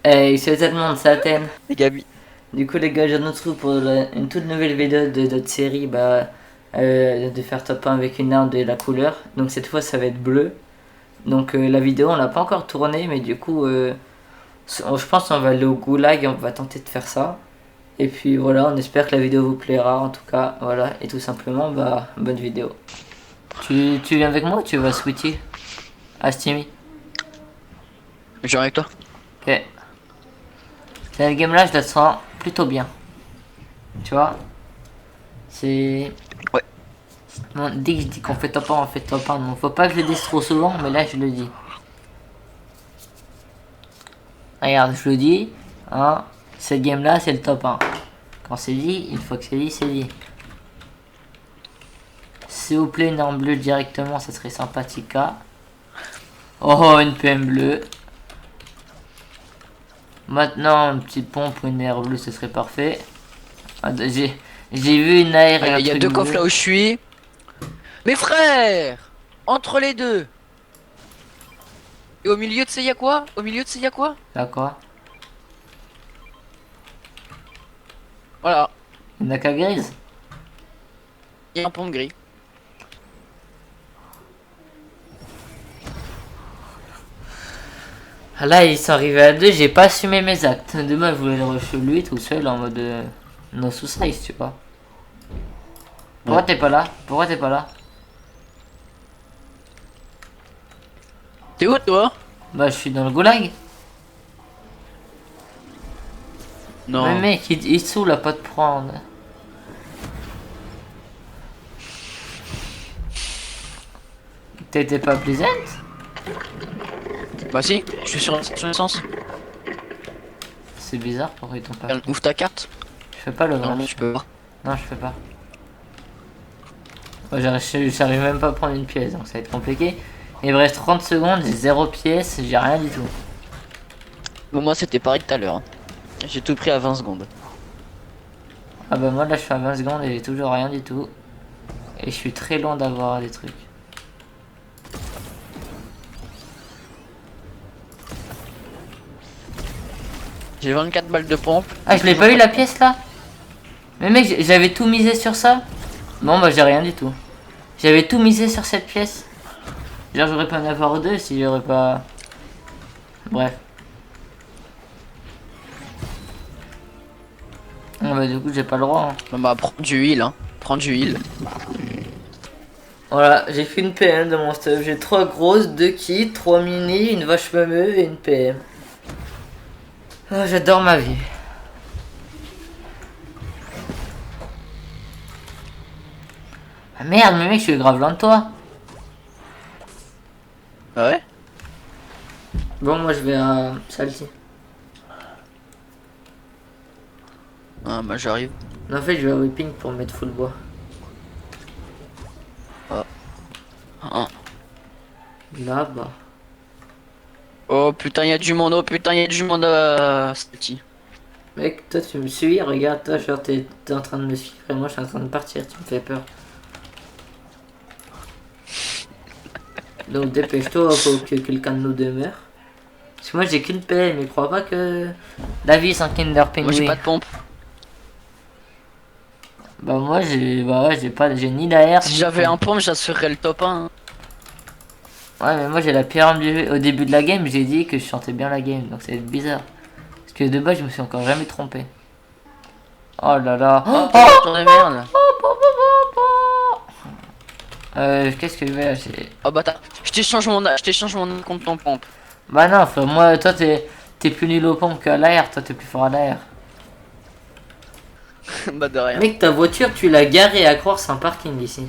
Hey, salut tout le monde, c'est Athènes. Les Gabi. Du coup les gars, je nous retrouve pour une toute nouvelle vidéo de notre série de faire top 1 avec une arme de la couleur. Donc cette fois ça va être bleu. Donc la vidéo on l'a pas encore tournée, mais du coup je pense qu'on va aller au goulag et on va tenter de faire ça. Et puis voilà, on espère que la vidéo vous plaira en tout cas, voilà, et tout simplement bonne vidéo. Tu viens avec moi ou tu vas switcher à Steamy? Je viens avec toi. Ok. Cette game là je la sens plutôt bien. Tu vois? C'est... Ouais. Bon, dès que je dis qu'on fait top 1, on fait top 1. Donc faut pas que je le dise trop souvent, mais là je le dis. Regarde, je le dis. Hein, cette game là c'est le top 1. Quand c'est dit, une fois que c'est dit, c'est dit. S'il vous plaît, une arme bleue directement, ça serait sympathique. Oh, une PM bleue. Maintenant, une petite pompe ou une AR bleue, ce serait parfait. Ah, j'ai vu une AR et un Il y a truc deux bleu. coffres là où je suis. Mes frères, entre les deux. Et au milieu de ça, y a quoi? Au milieu de ça, y a quoi? D'accord. Voilà. Une AK grise. Il y a un pompe gris. Là, ils sont arrivés à deux, j'ai pas assumé mes actes. Demain, je voulais le rush lui tout seul en mode no sous-size, tu vois. Pourquoi t'es pas là? Pourquoi t'es pas là? T'es où toi? Bah, je suis dans le goulag. Non. Mais mec, il saoule à pas te prendre. T'étais pas plaisant? Bah si, je suis sur la station essence. C'est bizarre, pourquoi ils t'ont pas... Ouvre ta carte. Je fais pas le Non, rush. tu peux pas. Non, je fais pas. Moi, j'arrive même pas à prendre une pièce, donc ça va être compliqué. Il me reste 30 secondes, j'ai 0 pièce, j'ai rien du tout. Bon, moi c'était pareil tout à l'heure. J'ai tout pris à 20 secondes. Ah bah moi là je suis à 20 secondes et j'ai toujours rien du tout. Et je suis très loin d'avoir des trucs. J'ai 24 balles de pompe. Ah, je l'ai pas eu la pièce là? Mais mec, j'avais tout misé sur ça. Bon bah j'ai rien du tout. J'avais tout misé sur cette pièce. Genre j'aurais pas en avoir deux si j'aurais pas... Bref. Ah bah du coup j'ai pas le droit. Bon bah prends du heal hein. Prends du heal. Voilà, j'ai fait une PM de mon stuff. J'ai 3 grosses, 2 kits, 3 mini, une vache fameux et une PM. Oh, j'adore ma vie. Ah merde, mais mec, je suis grave loin de toi. Ah ouais? Bon, moi je vais à celle-ci. Ah bah j'arrive. En fait, je vais à Whipping pour mettre full bois. Ah. Là-bas. Oh putain y a du monde, oh putain y a du monde Salty. Mec, toi tu me suis, regarde, toi, genre t'es en train de me suivre et moi je suis en train de partir, tu me fais peur. Donc dépêche-toi pour que quelqu'un de nous demeure. Parce que moi j'ai qu'une PM, mais crois pas que la vie sans Kinder Penguin. Moi j'ai pas de pompe. Bah moi j'ai ouais, j'ai ni la R. Si ni j'avais la... un pompe j'assurerais le top 1 hein. Ouais mais moi j'ai la pire arme du jeu. Au début de la game j'ai dit que je chantais bien la game, donc ça va être bizarre. Parce que de base je me suis encore jamais trompé. Oh là là. Oh putain de merde. Qu'est-ce que je vais acheter? Oh bah je t'échange mon compte ton pompe. Bah non frère, moi toi t'es plus nul au pompe qu'à l'air, toi t'es plus fort à l'air. Bah de rien. Mec ta voiture tu l'as garée à croire c'est un parking ici.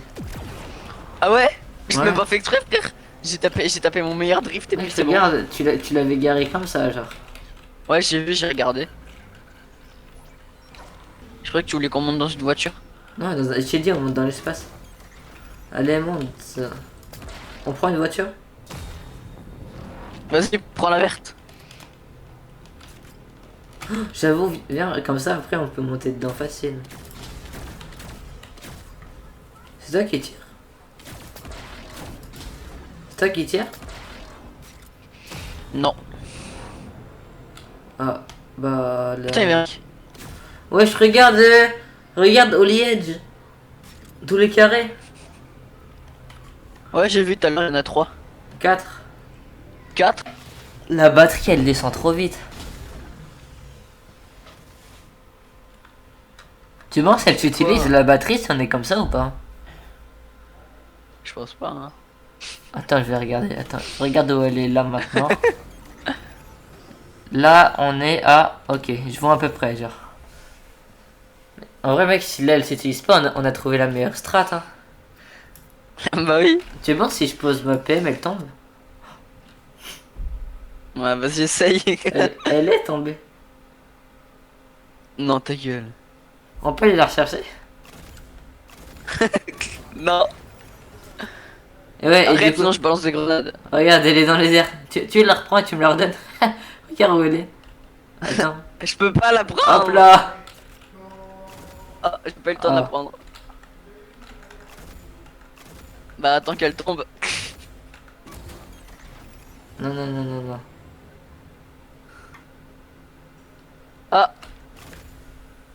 Ah ouais? Je Ouais. l'ai pas fait exprès frère. J'ai tapé mon meilleur drift et puis Mec c'est bon. regarde, tu l'avais garé comme ça genre. Ouais j'ai vu, j'ai regardé. Je croyais que tu voulais qu'on monte dans une voiture. Non, je t'ai dit on monte dans l'espace. Allez monte. On prend une voiture? Vas-y, prends la verte. J'avoue, viens, comme ça après on peut monter dedans facile. C'est toi qui tire? C'est toi qui tire? Non. Ah, bah... Là... Putain, il y avait un... Ouais, je regarde... regarde Holy Edge. Tous les carrés. Ouais, j'ai vu tout à l'heure, il y en a 3. 4. 4. La batterie, elle descend trop vite. Tu penses qu'elle utilise la batterie si on est comme ça ou pas? Je pense pas, hein. Attends, je vais regarder. Attends, je regarde où elle est là maintenant. Là, on est à... Ok, je vois à peu près, genre. En vrai, mec, si là, elle s'utilise pas, on a trouvé la meilleure strat, hein. Bah oui. Tu penses si je pose ma PM, elle tombe? Ouais, vas-y, essaye. Elle est tombée. Non, ta gueule. On peut aller la rechercher? Non. Et ouais, et Arrête, du coup, sinon je balance des grenades. regarde, elle est dans les airs. Tu la reprends et tu me la redonnes. Regarde où elle est. Attends. Je peux pas la prendre. Hop là. Ah, j'ai pas eu le temps de la Ah. prendre. Bah attends qu'elle tombe. Non, non, non, non, non. Ah,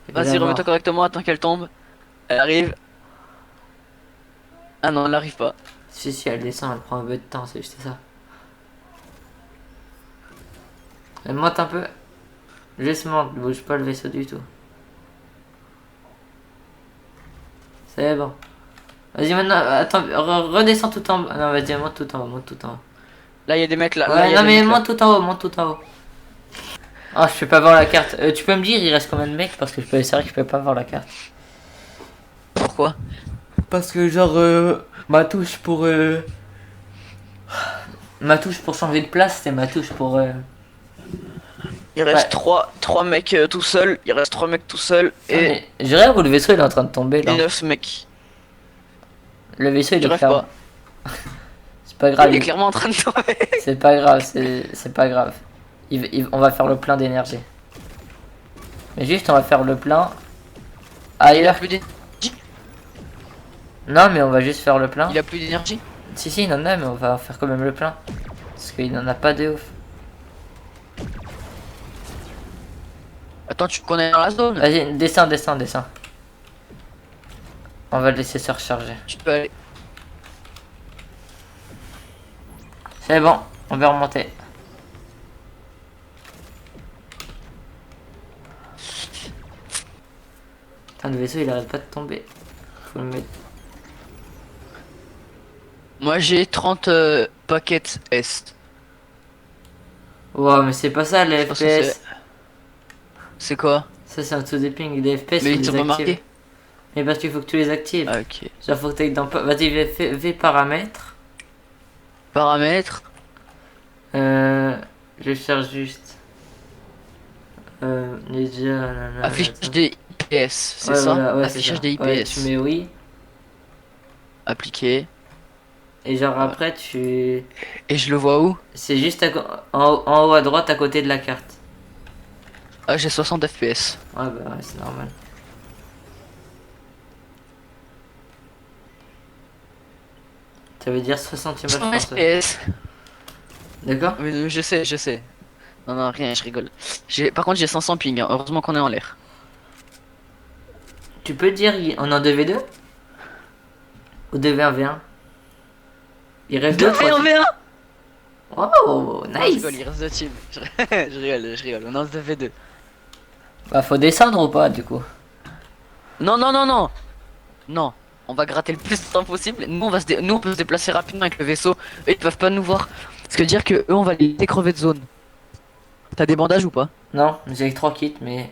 Je vais vas-y, la voir. remets-toi correctement, attends qu'elle tombe. Elle arrive. Ah non, elle arrive pas. Si, si, elle descend, elle prend un peu de temps, c'est juste ça. Elle monte un peu. Juste monte, bouge pas le vaisseau du tout. C'est bon. Vas-y maintenant, attends, redescends tout en bas. Non, vas-y, monte tout en haut, monte tout en haut. Là, il y a des mecs là. Là, Ouais, y a non des mais mecs, là. monte tout en haut, monte tout en haut. Oh, je peux pas voir la carte. Tu peux me dire, il reste combien de mecs? Parce que c'est vrai que je peux pas voir la carte. Pourquoi? Parce que genre, ma touche pour... Ma touche pour changer de place, c'est ma touche pour... Il reste Ouais. 3 mecs tout seuls. Il reste 3 mecs tout seuls. Et Je rêve où le vaisseau il est en train de tomber là. 9 mecs. Le vaisseau il Je est rêve fermé. pas. C'est pas grave. Il est clairement en train de tomber. C'est pas grave, c'est pas grave. On va faire le plein d'énergie. Mais juste on va faire le plein. Il a Ailleurs. plus d'énergie. Non mais on va juste faire le plein. Il a plus d'énergie. Si si il en a mais on va faire quand même le plein. Parce qu'il en a pas de ouf. Attends, tu connais dans la zone. Vas-y, descends, descends, descends. On va le laisser se recharger. Tu peux aller. C'est bon, on va remonter. Putain, le vaisseau il arrête pas de tomber. Faut le mettre. Moi j'ai 30 paquets S. Wow, mais c'est pas ça les Je pense que FPS. c'est quoi? Ça c'est un tout des ping. Les FPS Mais faut ils sont les pas activer. marqués. Mais parce qu'il faut que tu les actives. Ah, ok. Genre faut que t'ailles dans... Vas-y, V paramètres. Paramètres. Je cherche juste. Affichage des IPS, c'est Ouais, ça? voilà, ouais, c'est Affichage ça. des IPS. Ouais, tu mets oui. Appliqué. Et genre après tu... Et je le vois où? C'est juste en haut à droite à côté de la carte. Ah, j'ai 60 FPS. Ouais bah ouais, c'est normal. Ça veut dire 60 images 100 par seconde. FPS. D'accord? Oui, je sais, je sais. Non, non, rien, je rigole. Par contre, j'ai 500 ping, hein. Heureusement qu'on est en l'air. Tu peux dire on est en 2v2? Ou 2v1v1? Il reste 2 deux fois. v 1 v 1. Oh, Non, je nice! rigole, il reste 2 teams. Je rigole, je rigole. On est en 2v2. Bah faut descendre ou pas du coup? Non, non, non, non. Non. On va gratter le plus de temps possible. Nous, Nous, on peut se déplacer rapidement avec le vaisseau. Eux, ils peuvent pas nous voir. Ce que veut dire que eux, on va les crever de zone. T'as des bandages ou pas? Non, j'ai que 3 kits mais...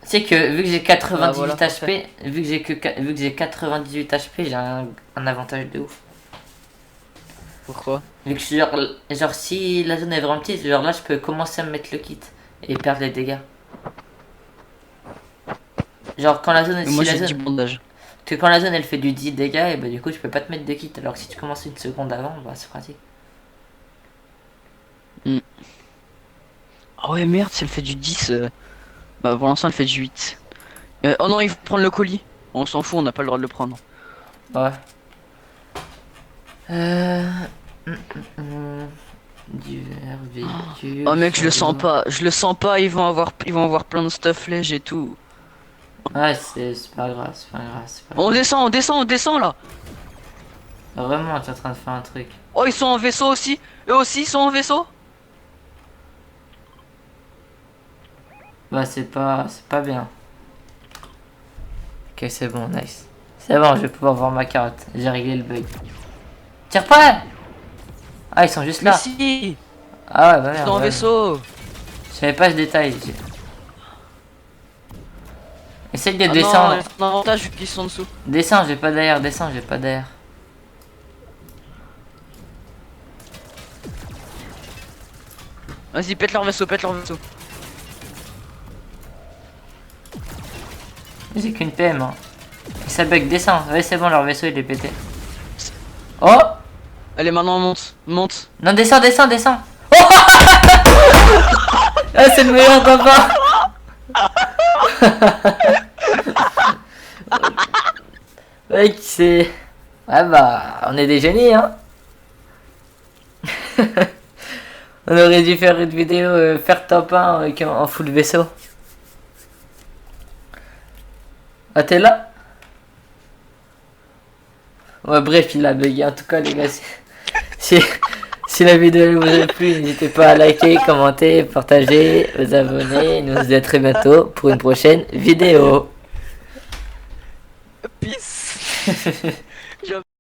C'est que vu que j'ai 98 Ah, voilà, HP, vu que j'ai 98 HP, j'ai un avantage de ouf. Pourquoi? Vu que genre si la zone est vraiment petite, genre là je peux commencer à me mettre le kit et perdre les dégâts. Genre quand la zone, Moi, si la j'ai 10 zone, bandages. que quand la zone elle fait du 10 dégâts, et bah du coup tu peux pas te mettre de kit. Alors que si tu commences une seconde avant, bah c'est pratique. Ah ouais, merde, si elle fait du 10. Bah, pour l'instant, elle fait du 8. Oh non, il faut prendre le colis. On s'en fout, on n'a pas le droit de le prendre. Ouais. Hum, Divers véhicules. Oh mec, je le sens pas, ils vont avoir plein de stuff léger et tout. Ouais, c'est pas grave, c'est pas grave, c'est pas grave. On descend là. Vraiment, tu es en train de faire un truc. Oh, ils sont en vaisseau aussi. Eux aussi, ils sont en vaisseau. Bah, c'est pas bien. Ok, c'est bon, nice. C'est bon, je vais pouvoir voir ma carte. J'ai réglé le bug. Tire pas! Ah, ils sont juste Mais là. si, Ah ouais, bah ils merde. sont en Ouais. vaisseau. Je savais pas ce détail. Essaye de Ah non, descendre. ils font un avantage vu qu'ils sont dessous. Descends, j'ai pas d'air. Descends, j'ai pas d'air. Vas-y, pète leur vaisseau, pète leur vaisseau. J'ai qu'une PM. Hein. Et ça bug, descends. Ouais, c'est bon, leur vaisseau il est pété. Oh! Allez, maintenant on monte, monte. Non, descends, descends, descends. Oh! Ah, c'est le meilleur papa. Mec, c'est... Ouais, bah, on est des génies, hein. On aurait dû faire une vidéo, faire top 1 avec en full vaisseau. Ah, t'es là? Ouais, bref, il a bugué. En tout cas, les gars, si la vidéo vous a plu, n'hésitez pas à liker, commenter, partager, vous abonner. Nous on se dit à très bientôt pour une prochaine vidéo. Peace.